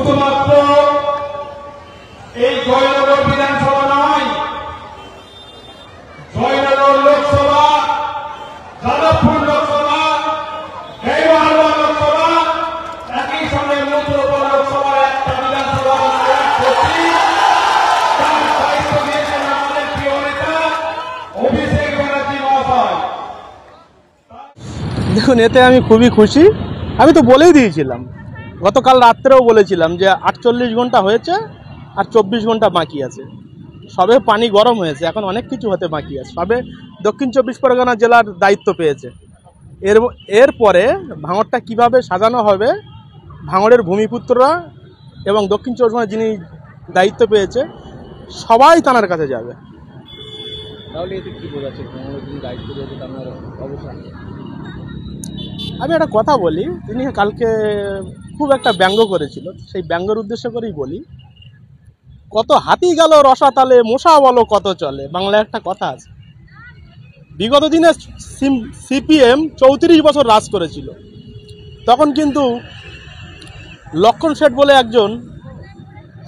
শুধুমাত্র এই জয়নগর বিধানসভা নয়, জয়নগর লোকসভা, যাদবপুর লোকসভা, গাইবান্ধা লোকসভা, একই সঙ্গে মথুরাপুর লোকসভার একটা বিধানসভা তার দায়িত্ব দিয়েছেন আমাদের প্রিয় নেতা অভিষেক ব্যানার্জি মহাশয়। দেখুন, এতে আমি খুবই খুশি। আমি তো বলেই দিয়েছিলাম, গতকাল রাত্রেও বলেছিলাম যে 48 ঘন্টা হয়েছে আর 24 ঘন্টা বাকি আছে। সবে পানি গরম হয়েছে, এখন অনেক কিছু হতে বাকি আছে। সবে দক্ষিণ 24 পরগনা জেলার দায়িত্ব পেয়েছে। এরপরে ভাঙড়টা কিভাবে সাজানো হবে, ভাঙড়ের ভূমিপুত্ররা এবং দক্ষিণ 24 পরগনা যিনি দায়িত্ব পেয়েছে সবাই তানার কাছে যাবে। তাহলে এতে কি বোঝাচ্ছে ভাঙড়ের যিনি দায়িত্ব পেয়েছে তার অবসান? আমি একটা কথা বলি, তিনি কালকে খুব একটা ব্যঙ্গ করেছিল, সেই ব্যঙ্গের উদ্দেশ্য করেই বলি, কত হাতি গেল রসাতালে মশা বলো কত চলে, বাংলায় একটা কথা আছে। বিগত দিনে সিপিএম 34 বছর রাজ করেছিল, তখন কিন্তু লক্ষণ শেঠ বলে একজন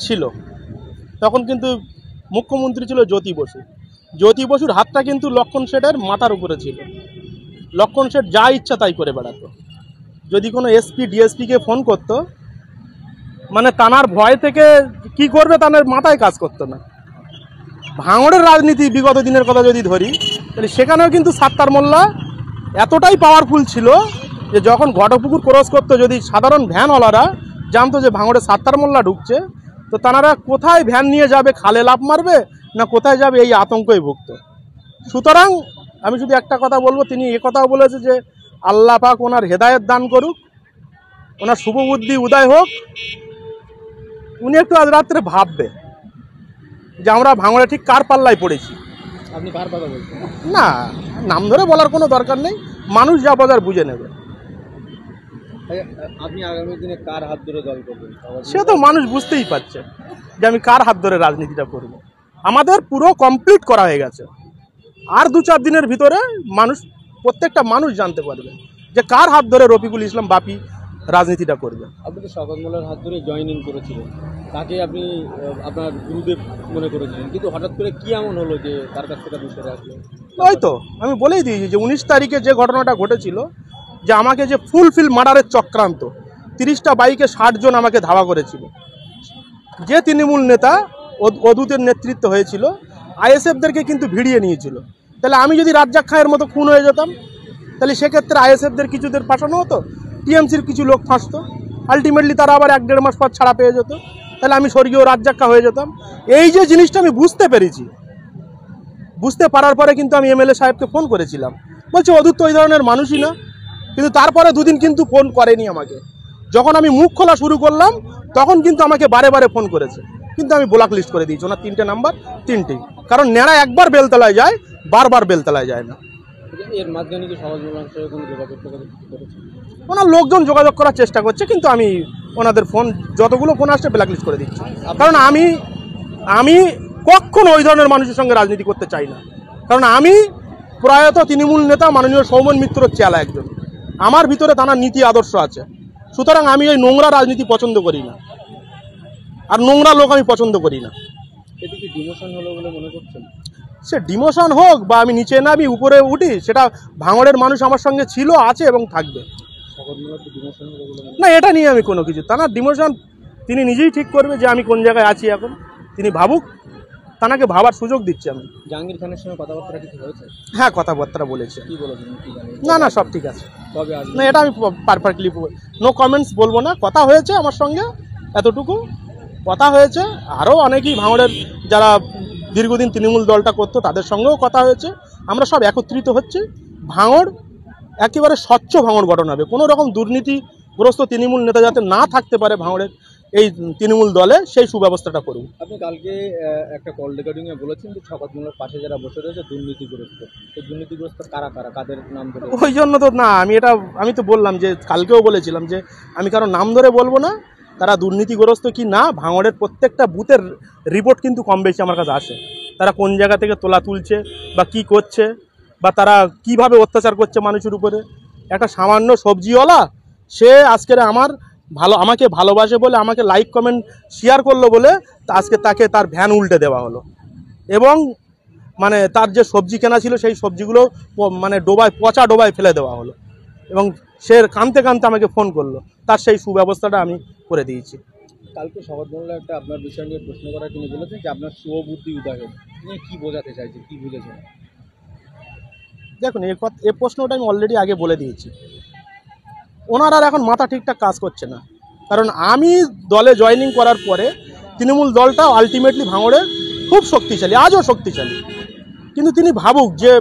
ছিল, তখন কিন্তু মুখ্যমন্ত্রী ছিল জ্যোতি বসু। জ্যোতি বসুর হাতটা কিন্তু লক্ষণ শেঠের মাথার উপরে ছিল। লক্ষণ শেঠ যা ইচ্ছা তাই করে বেড়াতো। যদি কোনো এসপি ডিএসপিকে ফোন করতো, মানে তানার ভয় থেকে কি করবে তাদের মাথায় কাজ করতো না। ভাঙড়ের রাজনীতি বিগত দিনের কথা যদি ধরি, তাহলে সেখানেও কিন্তু সাত্তার মোল্লা এতটাই পাওয়ারফুল ছিল যে যখন ঘটপুকুর ক্রস করতো, যদি সাধারণ ভ্যানওয়ালারা জানতো যে ভাঙড়ে সাত্তার মোল্লা ঢুকছে, তো তারা কোথায় ভ্যান নিয়ে যাবে, খালে লাফ মারবে না কোথায় যাবে, এই আতঙ্কই ভুগত। সুতরাং আমি শুধু একটা কথা বলবো, তিনি কথাও বলেছে যে আল্লাহ পাক ওনার হেদায়েত দান করুক, ওনার শুভবুদ্ধি উদয় হোক। উনি একটু আজ রাত্রে ভাববে যে আমরা ভাঙড়ে ঠিক কার পাল্লায় পড়েছি। আপনি কার কথা বলছেন? না, নাম ধরে বলার কোনো দরকার নেই, মানুষ যা বাজার বুঝে নেবে। আপনি আগামী দিনে কার হাত ধরে দল করবেন? সে তো মানুষ বুঝতেই পারছে যে আমি কার হাত ধরে রাজনীতিটা করব। আমাদের পুরো কমপ্লিট করা হয়ে গেছে, আর 2-4 দিনের ভিতরে প্রত্যেকটা মানুষ জানতে পারবে যে কার হাত ধরে রফিকুল ইসলাম বাপি রাজনীতিটা করবে। আপনি তো শওকত মোল্লার হাত ধরে জয়েন ইন করেছিলেন, তাকে আপনি আপনার গুরুদেব মনে করেছিলেন, কিন্তু হঠাৎ করে কি এমন হলো যে তার কাছ থেকে বিষয় আসলো? ওই তো আমি বলেই দিয়েছি যে 19 তারিখে যে ঘটনাটা ঘটেছিল, যে আমাকে যে ফুলফিল মার্ডারের চক্রান্ত, 30টা বাইকে 60 জন আমাকে ধাওয়া করেছিল, যে তৃণমূল নেতা অদূতের নেতৃত্ব হয়েছিল, আইএসএফদেরকে কিন্তু ভিড়িয়ে নিয়েছিল। তাহলে আমি যদি রাজ্জাক খায়ের মতো খুন হয়ে যেতাম, তাহলে সেক্ষেত্রে আইএসএফদের কিছুদের ফাঁসানো হতো, টিএমসির কিছু লোক ফাঁসতো, আলটিমেটলি তারা আবার 1-1.5 মাস পর ছাড়া পেয়ে যেত, তাহলে আমি স্বর্গীয় রাজ্জাক খা হয়ে যেতাম। এই যে জিনিসটা আমি বুঝতে পেরেছি, বুঝতে পারার পরে কিন্তু আমি এমএলএ সাহেবকে ফোন করেছিলাম, বলছি অদূত তো ওই ধরনের মানুষই না, কিন্তু তারপরে 2 দিন কিন্তু ফোন করেনি আমাকে। যখন আমি মুখ খোলা শুরু করলাম তখন কিন্তু আমাকে বারে বারে ফোন করেছে, কিন্তু আমি ব্লক লিস্ট করে দিয়েছি ওনার 3টে নাম্বার, 3টেই। কারণ নেড়া একবার বেলতলায় যায়, বারবার বেলতলায় যায় না। এর মাধ্যমে কি সমাজ কল্যাণ সঙ্গে কোনো যোগাযোগ করেছে? ওনার লোকজন যোগাযোগ করার চেষ্টা করছে, কিন্তু আমি ওনাদের ফোন যতগুলো ফোন আসছে ব্ল্যাক লিস্ট করে দিচ্ছি। কারণ আমি কখনো ওই ধরনের মানুষের সঙ্গে রাজনীতি করতে চাই না। কারণ আমি প্রয়াত তৃণমূল নেতা মাননীয় সৌমেন মিত্রর চেলা একজন, আমার ভিতরে তার নীতি আদর্শ আছে। সুতরাং আমি এই নোংরা রাজনীতি পছন্দ করি না, আর নোংরা লোক আমি পছন্দ করি না। এতে কি ডিমোশন হলো বলে মনে করছেন? সে ডিমোশন হোক বা আমি নিচে নামি উপরে উঠি, সেটা ভাঙড়ের মানুষ আমার সঙ্গে ছিল, আছে এবং থাকবে। না, এটা নিয়ে আমি কোনো কিছু, তার ডিমোশন তিনি নিজেই ঠিক করবে যে আমি কোন জায়গায় আছি এখন। তিনি ভাবুক, তাকে ভাবার সুযোগ দিচ্ছি আমি। জাহাঙ্গীর খানের সঙ্গে কথাবার্তা কিছু হয়েছে? হ্যাঁ, কথাবার্তা বলেছে। কি বলেছেন? না সব ঠিক আছে। কবে আসবে? না, এটা আমি পারফেক্টলি নো কমেন্টস বলবো না। কথা হয়েছে আমার সঙ্গে, এতটুকু কথা হয়েছে। আরও অনেকেই ভাঙড়ের যারা দীর্ঘদিন তৃণমূল দলটা করতো তাদের সঙ্গেও কথা হয়েছে। আমরা সব একত্রিত হচ্ছে, ভাঙড় একেবারে স্বচ্ছ ভাঙড় গঠন হবে। কোনো রকম দুর্নীতিগ্রস্ত তৃণমূল নেতা যাতে না থাকতে পারে ভাঙড়ের এই তৃণমূল দলে, সেই সুব্যবস্থাটা করুন। আপনি কালকে একটা কল রেকর্ডিংয়ে বলেছেন যে শওকত মোল্লার পাশে যারা বসে রয়েছে দুর্নীতিগ্রস্ত, তো দুর্নীতিগ্রস্ত কারা কারা, কাদের নাম ধরে? ওই জন্য তো না, আমি তো বললাম যে কালকেও বলেছিলাম যে আমি কারো নাম ধরে বলবো না। তারা দুর্নীতিগ্রস্ত কি না, ভাঙড়ের প্রত্যেকটা বুথের রিপোর্ট কিন্তু কম বেশি আমার কাছে আসে। তারা কোন জায়গা থেকে তোলা তুলছে বা কি করছে, বা তারা কিভাবে অত্যাচার করছে মানুষের উপরে। একটা সামান্য সবজিওয়ালা সে আজকের আমার ভালো আমাকে ভালোবাসে বলে, আমাকে লাইক কমেন্ট শেয়ার করলো বলে আজকে তাকে তার ভ্যান উল্টে দেওয়া হলো। এবং মানে তার যে সবজি কেনা ছিল সেই সবজিগুলো মানে পচা ডোবায় ফেলে দেওয়া হলো। এবং সে কাঁদতে কাঁদতে আমাকে ফোন করলো, তার সেই সুব্যবস্থাটা আমি করে দিয়েছি। কালকে সংবাদ মাধ্যমে একটা আপনার বিষয় নিয়ে প্রশ্ন করা, তিনি বলেছেন যে আপনার শুভবুদ্ধি উদাহরণ, তিনি কি বোঝাতে চাইছে, কি বুঝেছেন? দেখুন, এই প্রশ্নটা আমি অলরেডি আগে বলে দিয়েছি। ওনার আর এখন মাথা ঠিকঠাক কাজ করছে না। কারণ আমি দলে জয়েনিং করার পরে তৃণমূল দলটা আলটিমেটলি ভাঙড়ে খুব শক্তিশালী, আজও শক্তিশালী। কিন্তু তিনি ভাবুক যে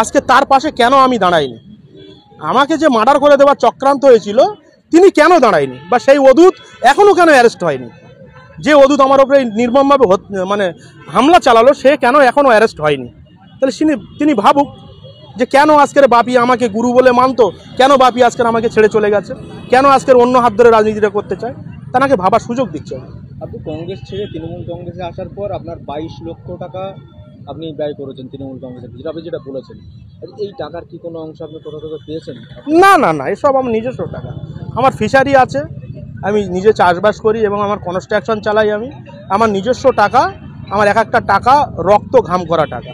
আজকে তার পাশে কেন আমি দাঁড়াইনি। আমাকে যে মার্ডার করে দেওয়ার চক্রান্ত হয়েছিল, তিনি কেন দাঁড়ায়নি, বা সেই অদূত এখনও কেন অ্যারেস্ট হয়নি। যে অদূত আমার উপরে নির্মমভাবে মানে হামলা চালালো, সে কেন এখনও অ্যারেস্ট হয়নি। তাহলে তিনি ভাবুক যে কেন আজকের বাপি আমাকে গুরু বলে মানতো, কেন বাপি আজকের আমাকে ছেড়ে চলে গেছে, কেন আজকের অন্য হাত ধরে রাজনীতিটা করতে চায়, তাকে ভাবার সুযোগ দিচ্ছে। আপনি কংগ্রেস ছেড়ে তৃণমূল কংগ্রেসে আসার পর আপনার 22 লক্ষ টাকা আপনি ব্যয় করেছেন তৃণমূল কংগ্রেসের, যেটা বলেছেন। এই টাকার কি কোনো অংশ আপনি কোথা থেকে পেয়েছেন? না না না, এসব আমার নিজস্ব টাকা। আমার ফিশারি আছে, আমি নিজে চাষবাস করি এবং আমার কনস্ট্রাকশন চালাই। আমার নিজস্ব টাকা, আমার এক একটা টাকা রক্ত ঘাম করা টাকা।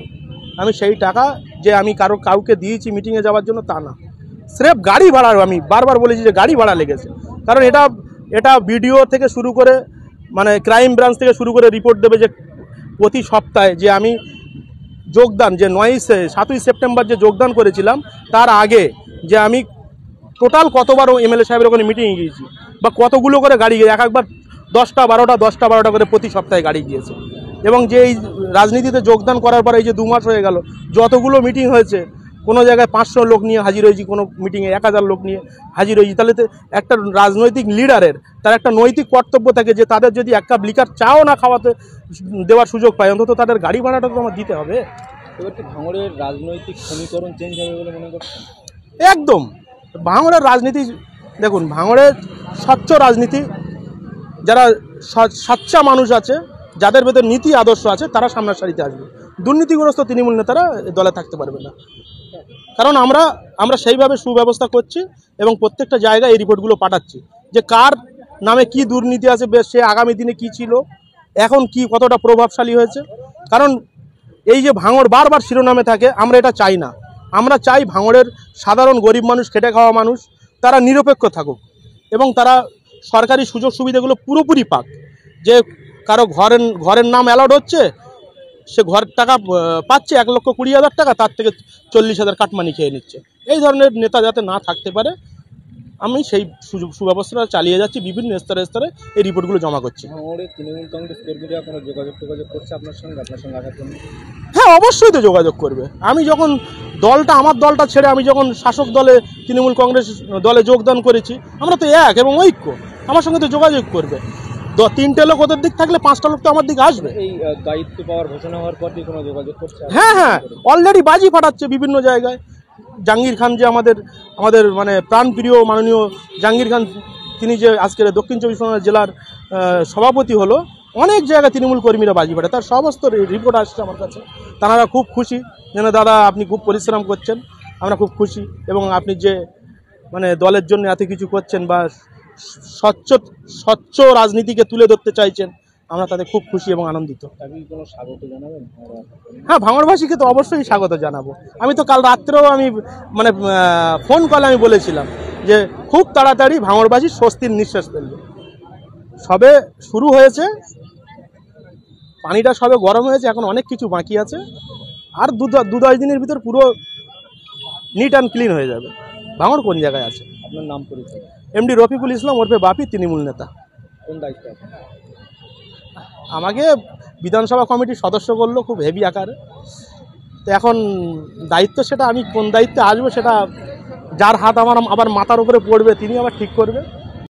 আমি সেই টাকা যে আমি কাউকে দিয়েছি মিটিংয়ে যাওয়ার জন্য তা না, স্রেফ গাড়ি ভাড়া। আমি বারবার বলেছি যে গাড়ি ভাড়া লেগেছে। কারণ এটা বিডিও থেকে শুরু করে মানে ক্রাইম ব্রাঞ্চ থেকে শুরু করে রিপোর্ট দেবে যে প্রতি সপ্তাহে যে আমি যোগদান, যে 7ই সেপ্টেম্বর যে যোগদান করেছিলাম, তার আগে যে আমি টোটাল কতবার এমএলএ সাহেবের ওখানে মিটিংয়ে গিয়েছি, বা কতগুলো করে গাড়ি গিয়ে একবার 10টা 12টা করে প্রতি সপ্তাহে গাড়ি গিয়েছে। এবং যে এই রাজনীতিতে যোগদান করার পর এই যে 2 মাস হয়ে গেল, যতগুলো মিটিং হয়েছে, কোনো জায়গায় 500 লোক নিয়ে হাজির হয়েছি, কোনো মিটিংয়ে 1000 লোক নিয়ে হাজির হয়েছি। তাহলে একটা রাজনৈতিক লিডারের তার একটা নৈতিক কর্তব্য থাকে যে তাদের যদি 1 কাপ লিকার চাও না খাওয়াতে দেওয়ার সুযোগ পায়, অন্তত তাদের গাড়ি ভাড়াটা তো আমার দিতে হবে। এবার কি ভাঙড়ের রাজনৈতিক সমীকরণ চেঞ্জ হবে বলে মনে করছেন? একদম। ভাঙড়ের রাজনীতি দেখুন, ভাঙড়ের স্বচ্ছ রাজনীতি, যারা সচ্চা মানুষ আছে, যাদের ভেতর নীতি আদর্শ আছে, তারা সামনের সারিতে আসবে। দুর্নীতিগ্রস্ত তৃণমূল নেতারা দলে থাকতে পারবে না। কারণ আমরা সেইভাবে সুব্যবস্থা করছি এবং প্রত্যেকটা জায়গায় এই রিপোর্টগুলো পাঠাচ্ছি যে কার নামে কি দুর্নীতি আছে, বেশ সে আগামী দিনে কি ছিল, এখন কি কতটা প্রভাবশালী হয়েছে। কারণ এই যে ভাঙড় বারবার শিরোনামে থাকে, আমরা এটা চাই না। আমরা চাই ভাঙড়ের সাধারণ গরিব মানুষ, খেটে খাওয়া মানুষ, তারা নিরপেক্ষ থাকুক এবং তারা সরকারি সুযোগ সুবিধাগুলো পুরোপুরি পাক। যে কারো ঘরের নাম অ্যালাউড হচ্ছে, সে ঘরের টাকা পাচ্ছে 1,20,000 টাকা, তার থেকে 40,000 কাটমানি খেয়ে নিচ্ছে। এই ধরনের নেতা যাতে না থাকতে পারে, আমি সেই সুব্যবস্থাটা চালিয়ে যাচ্ছি। বিভিন্ন স্তরে স্তরে এই রিপোর্টগুলো জমা করছি। ভাঙড়ে তৃণমূল কংগ্রেস কর্মীরা কোনো যোগাযোগ করছে আপনার সঙ্গে আসার জন্য? হ্যাঁ, অবশ্যই তো যোগাযোগ করবে। আমি যখন আমার দলটা ছেড়ে আমি যখন শাসক দলে তৃণমূল কংগ্রেস দলে যোগদান করেছি, আমরা তো এক এবং ঐক্য, আমার সঙ্গে তো যোগাযোগ করবে। 3টে লোক ওদের দিক থাকলে 5টা লোক তো আমার দিকে আসবে। এই দায়িত্ব পাওয়ার ঘোষণা হওয়ার পর কোনো যোগাযোগ করছে? হ্যাঁ, অলরেডি বাজি ফাটাচ্ছে বিভিন্ন জায়গায়। জাহাঙ্গীর খান যে আমাদের মানে প্রাণপ্রিয় মাননীয় জাহাঙ্গীর খান, তিনি যে আজকের দক্ষিণ 24 পরগনা জেলার সভাপতি হলো, অনেক জায়গায় তৃণমূল কর্মীরা বাজি ফাটে, তার সমস্ত রিপোর্ট আসছে আমার কাছে। তারা খুব খুশি, যেন দাদা আপনি খুব পরিশ্রম করছেন, আমরা খুব খুশি, এবং আপনি যে মানে দলের জন্য এত কিছু করছেন বা স্বচ্ছ রাজনীতিকে তুলে ধরতে চাইছেন, আমরা তাদের খুব খুশি এবং আনন্দিত। আপনি কোনো স্বাগত জানাবেন? হ্যাঁ, ভাঙড়বাসীকে তো অবশ্যই স্বাগত জানাবো। আমি তো কাল রাত্রেও আমি মানে ফোন কলে আমি বলেছিলাম যে খুব তাড়াতাড়ি ভাঙড়বাসী স্বস্তির নিঃশ্বাস ফেলবে। সবে শুরু হয়েছে, পানিটা সবে গরম হয়েছে, এখন অনেক কিছু বাকি আছে। আর 2-10 দিনের ভিতর পুরো নিট অ্যান্ড ক্লিন হয়ে যাবে। ভাঙড় কোন জায়গায় আছে? আপনার নাম পরিচয়? এমডি রফিকুল ইসলাম ওরফে বাপি, তৃণমূল নেতা। কোন দায়িত্ব? আমাকে বিধানসভা কমিটির সদস্য করলো খুব হেভি আকারে। তো এখন দায়িত্ব, সেটা আমি কোন দায়িত্বে আসবো সেটা যার হাত আবার মাথার উপরে পড়বে তিনি আবার ঠিক করবে।